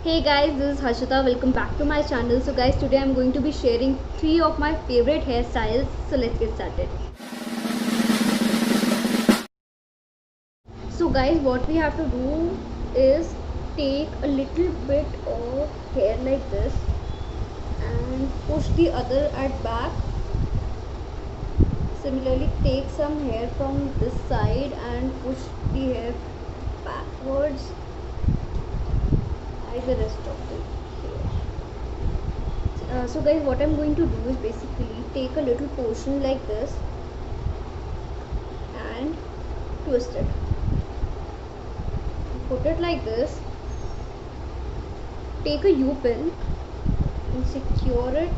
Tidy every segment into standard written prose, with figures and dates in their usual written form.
Hey guys, this is Harshita. Welcome back to my channel. So guys, today I'm going to be sharing 3 of my favorite hairstyles. So let's get started. So guys, what we have to do is take a little bit of hair like this and push the other at back. Similarly, take some hair from this side and push the hair backwards. The rest of the hair. So guys, what I'm going to do is basically take a little portion like this and twist it. Put it like this. Take a U-pin and secure it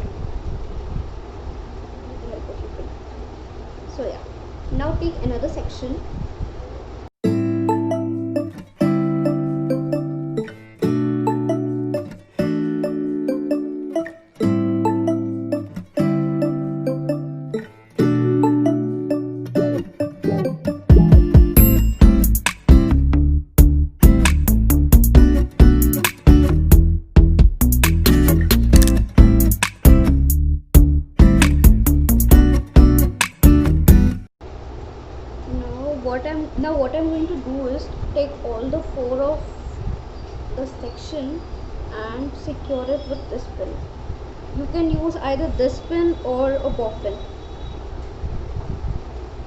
with the help of U-pin. So yeah, now take another section. What I'm going to do is take all the 4 of the section and secure it with this pin. You can use either this pin or a bob pin.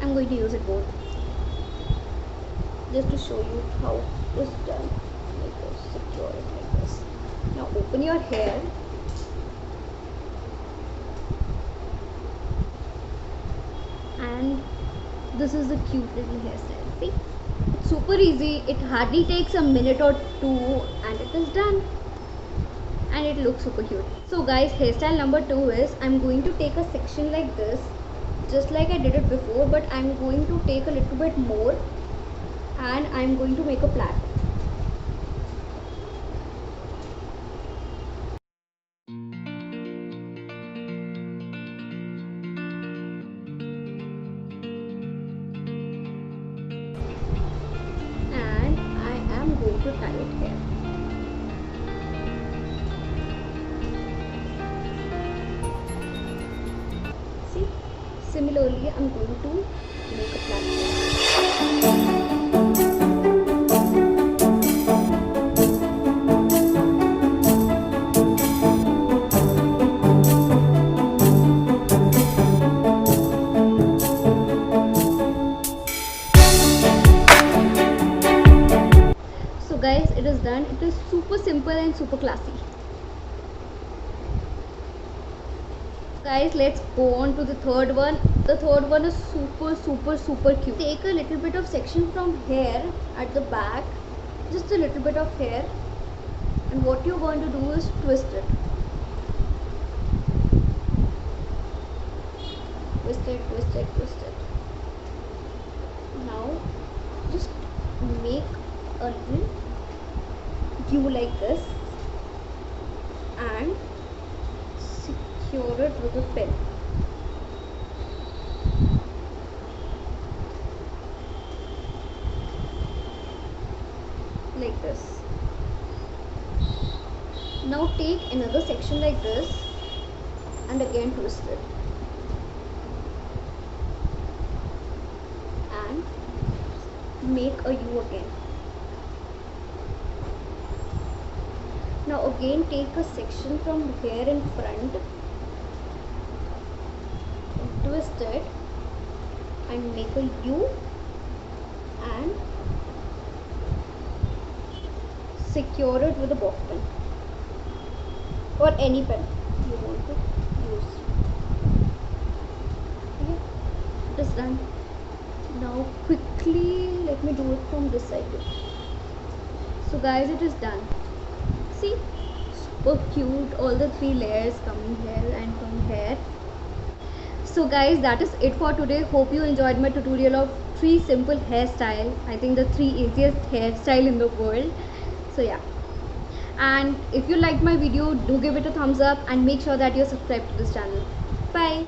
I'm going to use it both just to show you how it's done. Like this, secure it like this. Now open your hair. And this is a cute little hairstyle. See, it's super easy. It hardly takes a minute or 2 and it is done, and it looks super cute. So guys, hairstyle number 2 is I'm going to take a section like this, just like I did it before, but I'm going to take a little bit more and I'm going to make a plait. Going to tie it here. See, similarly I'm going to make a plait. Guys, it is done. It is super simple and super classy. Guys, let's go on to the third one. The third one is super cute. Take a little bit of section from here at the back, just a little bit of hair, and what you're going to do is twist it. Twist it, twist it, twist it. Now just make a little U like this and secure it with a pin. Like this. Now take another section like this and again twist it. And make a U again. Now again take a section from here in front and twist it and make a U and secure it with a bob pin or any pin you want to use. Okay, it is done. Now quickly let me do it from this side too. So guys, it is done. See, super cute, all the 3 layers coming here and from here. So guys, that is it for today. Hope you enjoyed my tutorial of 3 simple hairstyle. I think the 3 easiest hairstyle in the world. So yeah, and if you liked my video, do give it a thumbs up and make sure that you're subscribed to this channel. Bye.